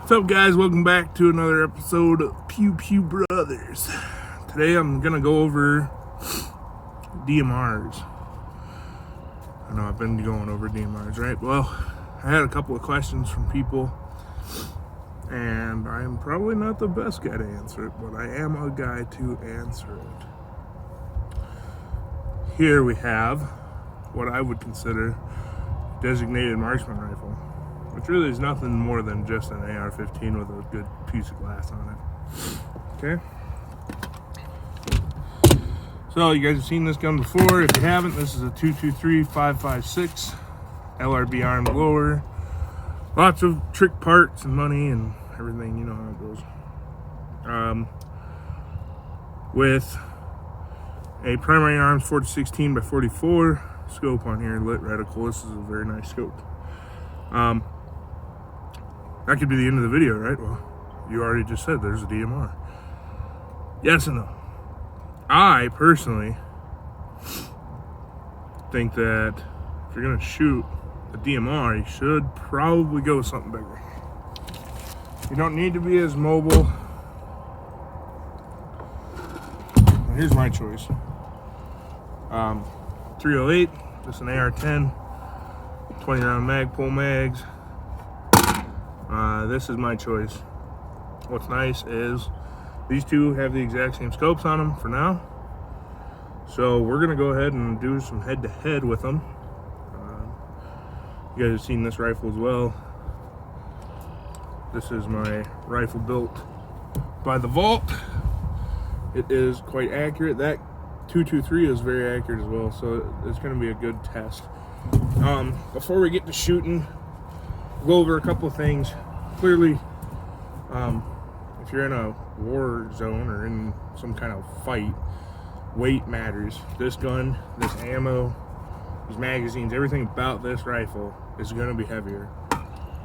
What's up, guys? Welcome back to another episode of PewPew Brothers. Today I'm gonna go over DMRs. I know I've been going over DMRs, right? Well, I had a couple of questions from people, and I'm probably not the best guy to answer it, but I am a guy to answer it. Here we have what I would consider designated marksman rifle, which really is nothing more than just an AR-15 with a good piece of glass on it. Okay? So you guys have seen this gun before. If you haven't, this is a 223-556 LRB armed lower. Lots of trick parts and money and everything, you know how it goes. With a primary arms 4-16 by 44 scope on here, lit reticle. This is a very nice scope. That could be the end of the video, right? Well, you already just said there's a DMR. Yes and no. I personally think that if you're gonna shoot a DMR, you should probably go with something bigger. You don't need to be as mobile. Now, here's my choice. 308, just an AR-10, 20 round mag, pull mags. This is my choice. What's nice is these two have the exact same scopes on them for now. So we're gonna go ahead and do some head-to-head with them. You guys have seen this rifle as well. This is my rifle built by the Vault. It is quite accurate. That 223 is very accurate as well, so it's gonna be a good test. Before we get to shooting, we'll go over a couple of things. Clearly, if you're in a war zone or in some kind of fight, weight matters. This gun, this ammo, these magazines, everything about this rifle is going to be heavier.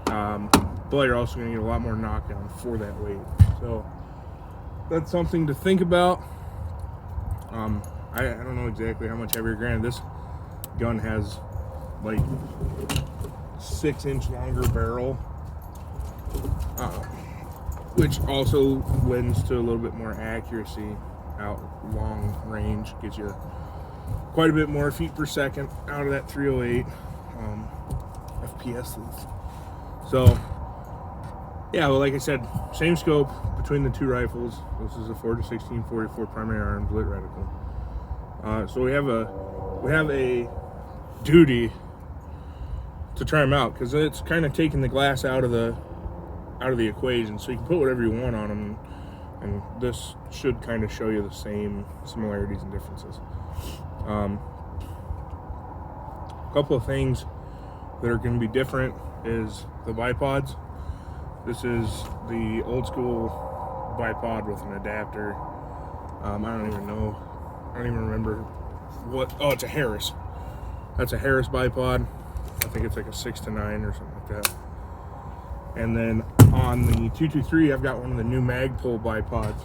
But you're also going to get a lot more knockdown for that weight. So that's something to think about. I don't know exactly how much heavier. Granted, this gun has like 6-inch longer barrel, which also lends to a little bit more accuracy out long range. Gets you quite a bit more feet per second out of that 308 FPS. So yeah, well, like I said, same scope between the two rifles. This is a 4-16 44 primary arms lit reticle. So we have a duty to try them out, because it's kind of taking the glass out of the equation, so you can put whatever you want on them, and this should kind of show you the same similarities and differences. A couple of things that are going to be different is the bipods. This is the old school bipod with an adapter. I don't even remember what. Oh, it's a Harris. That's a Harris bipod. I think it's like a 6 to 9 or something like that. And then on the 223, I've got one of the new Magpul bipods.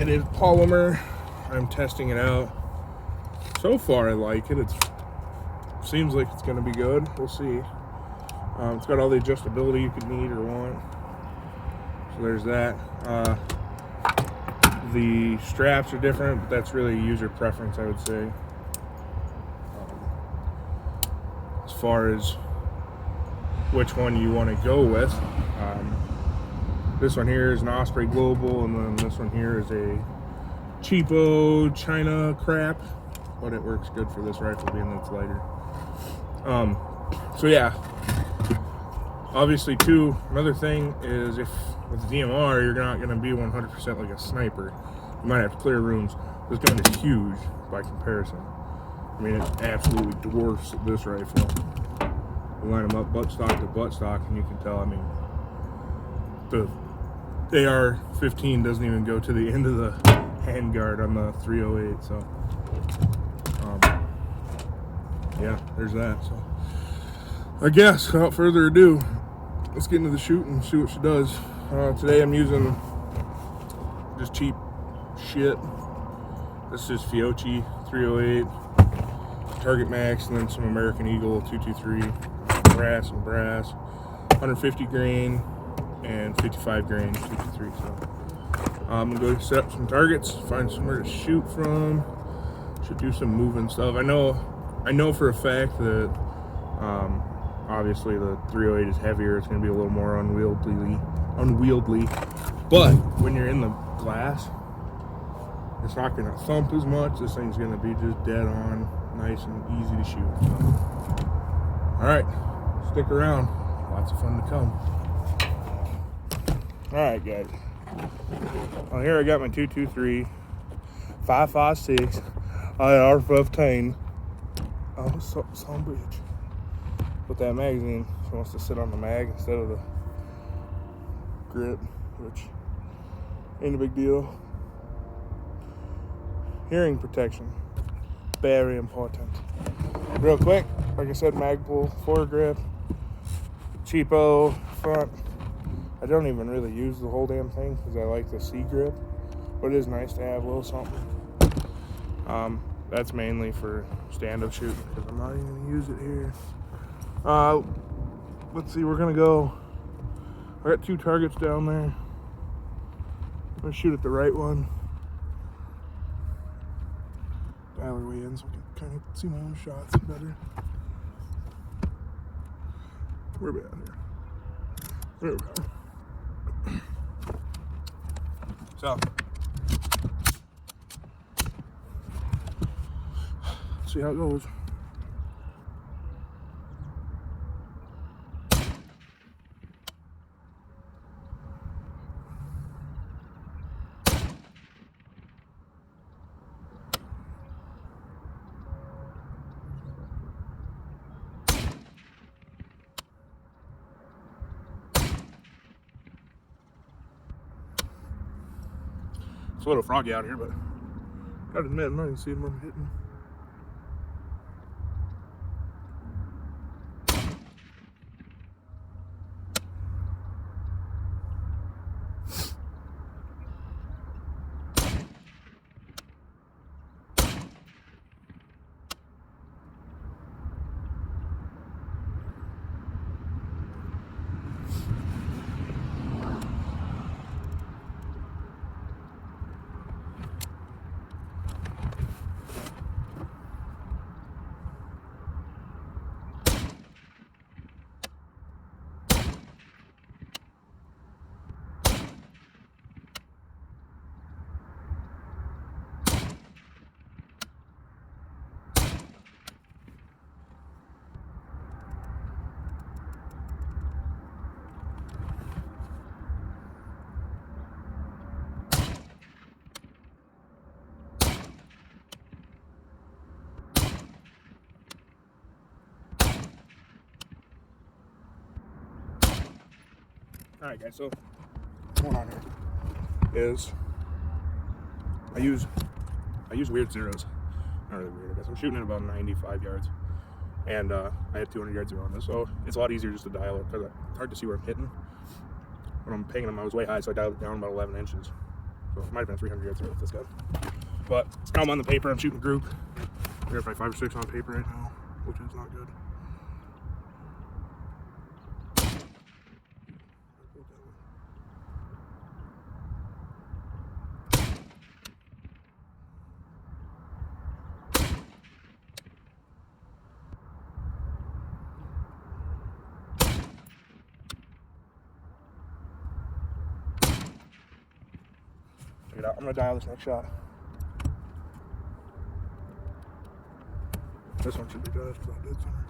It is polymer. I'm testing it out. So far, I like it. It seems like it's going to be good. We'll see. It's got all the adjustability you could need or want. So there's that. The straps are different, but that's really user preference, I would say. As far as which one you want to go with, this one here is an Osprey Global, and then this one here is a cheapo China crap, but it works good for this rifle being that it's lighter. So yeah, obviously too, another thing is, if with the DMR you're not going to be 100% like a sniper, you might have to clear rooms. This gun is huge by comparison. I mean, it absolutely dwarfs this rifle. You line them up buttstock to buttstock, and you can tell, I mean, the AR-15 doesn't even go to the end of the handguard on the 308, so yeah, there's that. So I guess without further ado, let's get into the shoot and see what she does. Today I'm using just cheap shit. This is Fiocchi 308, Target Max, and then some American Eagle 223, brass and brass. 150 grain and 55 grain 223. So I'm gonna go set up some targets, find somewhere to shoot from. Should do some moving stuff. I know for a fact that obviously the 308 is heavier. It's gonna be a little more unwieldy. But when you're in the glass, it's not gonna thump as much. This thing's gonna be just dead on, nice and easy to shoot. So, all right, stick around. Lots of fun to come. All right, guys. Well, here I got my 223, 5.56, R15. Oh, some bridge. With that magazine, she wants to sit on the mag instead of the grip, which ain't a big deal. Hearing protection, very important. Real quick, like I said, mag pull, foregrip, cheapo front. I don't even really use the whole damn thing because I like the C grip, but it is nice to have a little something. That's mainly for stand-up shooting because I'm not even gonna use it here. Let's see, we're gonna go. I got 2 targets down there. I'm gonna shoot at the right one. Dial our way in so I can kind of see my own shots better. Where are we at here? There we go. So, let's see how it goes. It's a little froggy out here, but gotta admit, I'm not even seeing what I'm hitting. Alright guys, so what's going on here is I use weird zeros. Not really weird, I guess. I'm shooting at about 95 yards. And I had 200 yards around this, so it's a lot easier just to dial it because it's hard to see where I'm hitting. When I'm pinging them, I was way high, so I dialed it down about 11 inches. So it might have been 300 yards with this guy. But now I'm on the paper, I'm shooting a group. I got probably 5 or 6 on paper right now, which is not good. Check it out. I'm gonna dial this next shot. This one should be good because I did center.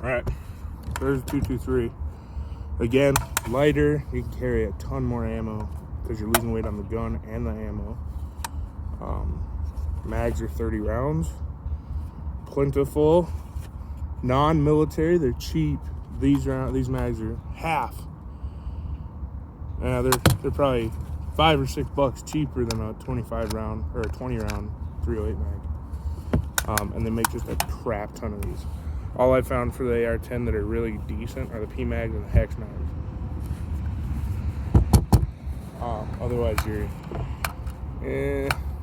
Alright, there's a 223. Again, lighter, you can carry a ton more ammo because you're losing weight on the gun and the ammo. Mags are 30 rounds, plentiful, non-military, they're cheap. These mags are half. They're probably $5 or $6 cheaper than a 25 round or a 20 round 308 mag. And they make just a crap ton of these. All I found for the AR-10 that are really decent are the P mags and the hex mags. Otherwise,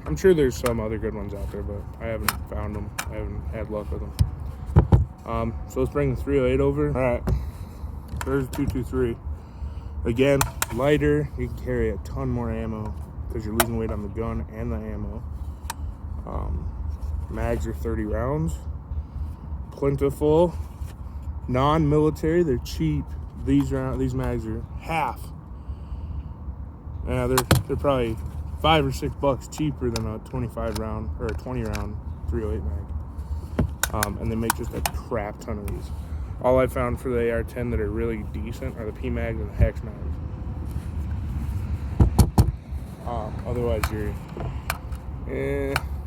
I'm sure there's some other good ones out there, but I haven't found them. I haven't had luck with them. So let's bring the 308 over. All right, there's the 223. Again, lighter. You can carry a ton more ammo because you're losing weight on the gun and the ammo. Mags are 30 rounds. Plentiful. Non-military. They're cheap. These mags are half. Yeah, they're probably $5 or $6 cheaper than a 25 round or a 20 round 308 mag. And they make just a crap ton of these. All I found for the AR-10 that are really decent are the P mags and the hex mags. Otherwise,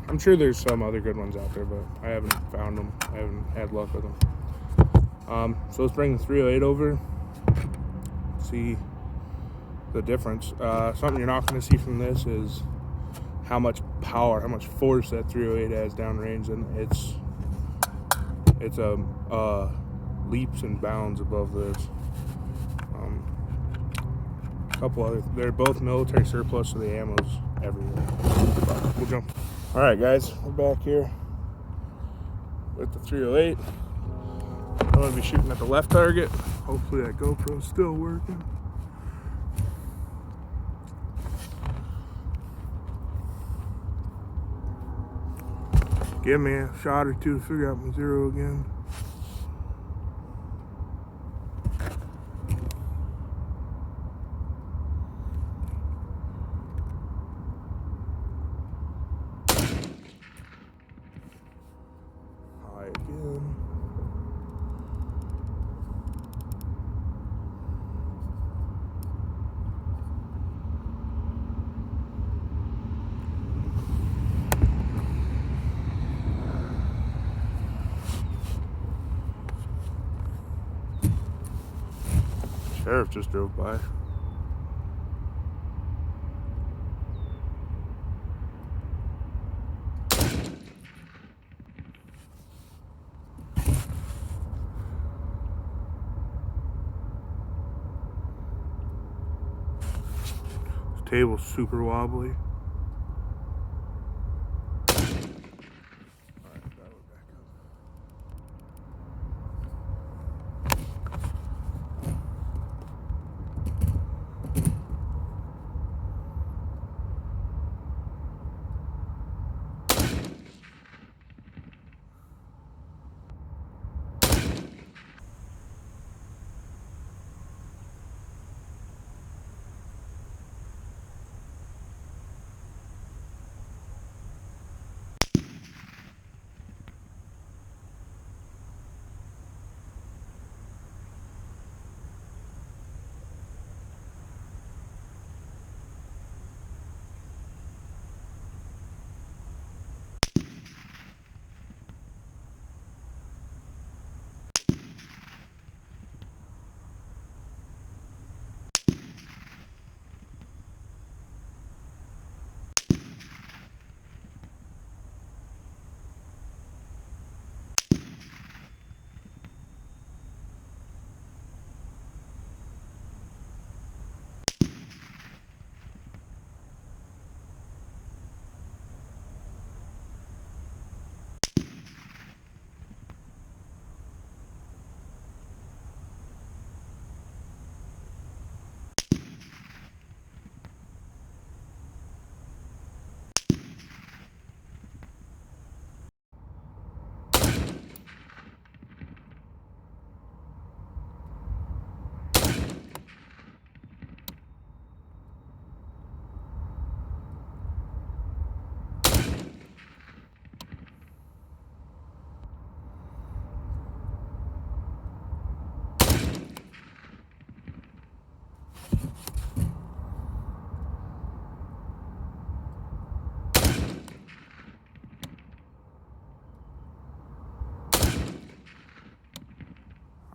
I'm sure there's some other good ones out there, but I haven't found them. I haven't had luck with them. So let's bring the 308 over. See the difference. Something you're not going to see from this is how much power, how much force that 308 has downrange, and it's leaps and bounds above this. A couple other, they're both military surplus, so the ammo's everywhere. But we'll jump. All right, guys, we're back here with the 308. I'm going to be shooting at the left target. Hopefully that GoPro's still working. Give me a shot or two to figure out my zero again. High again. Sheriff just drove by. This table's super wobbly.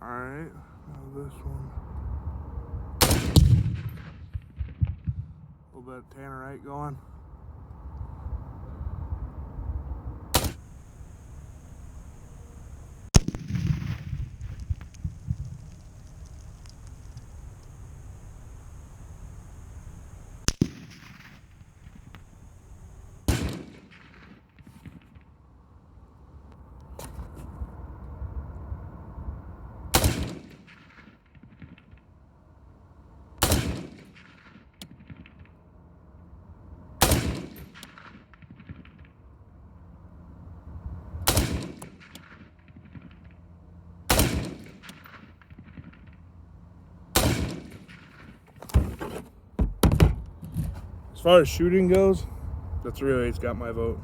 Alright, now this one. A little bit of tannerite going. far as shooting goes, the 308's got my vote.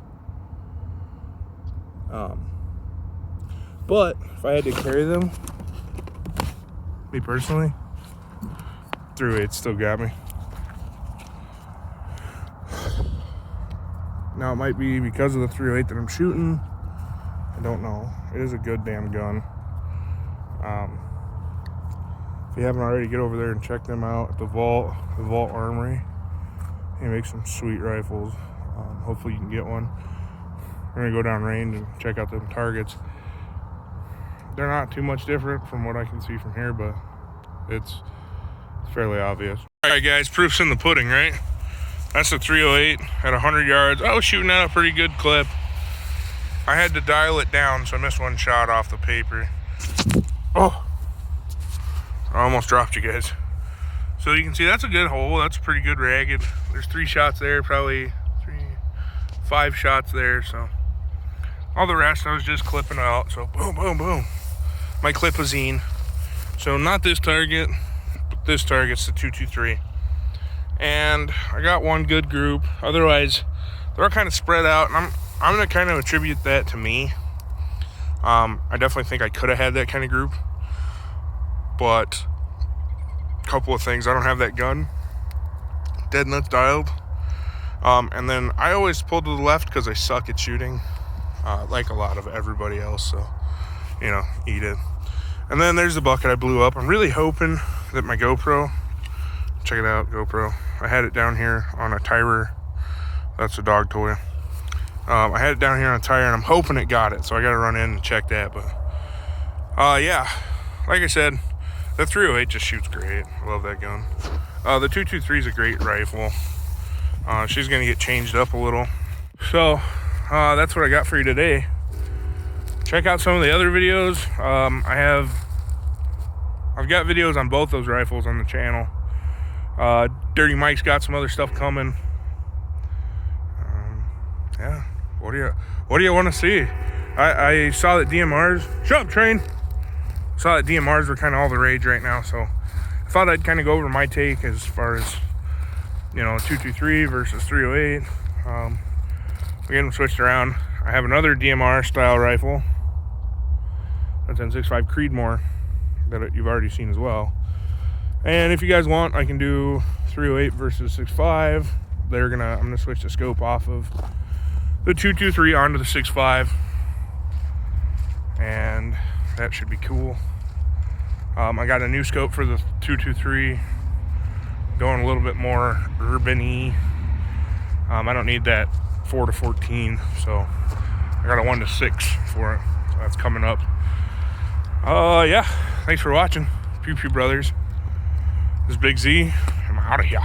But if I had to carry them, me personally, 308 still got me. Now it might be because of the 308 that I'm shooting. I don't know. It is a good damn gun. If you haven't already, get over there and check them out at the Vault Armory. They make some sweet rifles. Hopefully you can get one. We're gonna go down range and check out them targets. They're not too much different from what I can see from here, but it's fairly obvious. All right, guys, proof's in the pudding, right? That's the 308 at 100 yards. I was shooting at a pretty good clip. I had to dial it down, so I missed one shot off the paper. Oh, I almost dropped you guys. So you can see that's a good hole. That's pretty good ragged. There's 3 shots there, probably 5 shots there. So all the rest I was just clipping out. So boom, boom, boom. My clip-a-zine. So not this target, but this target's the 223. And I got one good group. Otherwise, they're all kind of spread out, and I'm gonna kind of attribute that to me. I definitely think I could have had that kind of group, but a couple of things. I don't have that gun dead nuts dialed, and then I always pull to the left because I suck at shooting, like a lot of everybody else. So, you know, eat it. And then there's the bucket I blew up. I'm really hoping that my GoPro, check it out, GoPro. I had it down here on a tire. That's a dog toy. I had it down here on a tire, and I'm hoping it got it. So I got to run in and check that. But yeah, like I said, the 308 just shoots great. I love that gun. The 223 is a great rifle. She's gonna get changed up a little. So that's what I got for you today. Check out some of the other videos. I've got videos on both those rifles on the channel. Dirty Mike's got some other stuff coming. Yeah, what do you want to see? I saw that DMRs, shut up train. Saw that DMRs were kind of all the rage right now, so I thought I'd kind of go over my take as far as, you know, 223 versus 308. We're getting them switched around. I have another DMR style rifle. That's in 6.5 Creedmoor that you've already seen as well. And if you guys want, I can do 308 versus 6.5. I'm gonna switch the scope off of the 223 onto the 6.5, and that should be cool. I got a new scope for the 223, going a little bit more urban-y. I don't need that 4-14, so I got a 1-6 for it. So that's coming up. Yeah, thanks for watching. PewPew Brothers. This is Big Z. I'm out of here.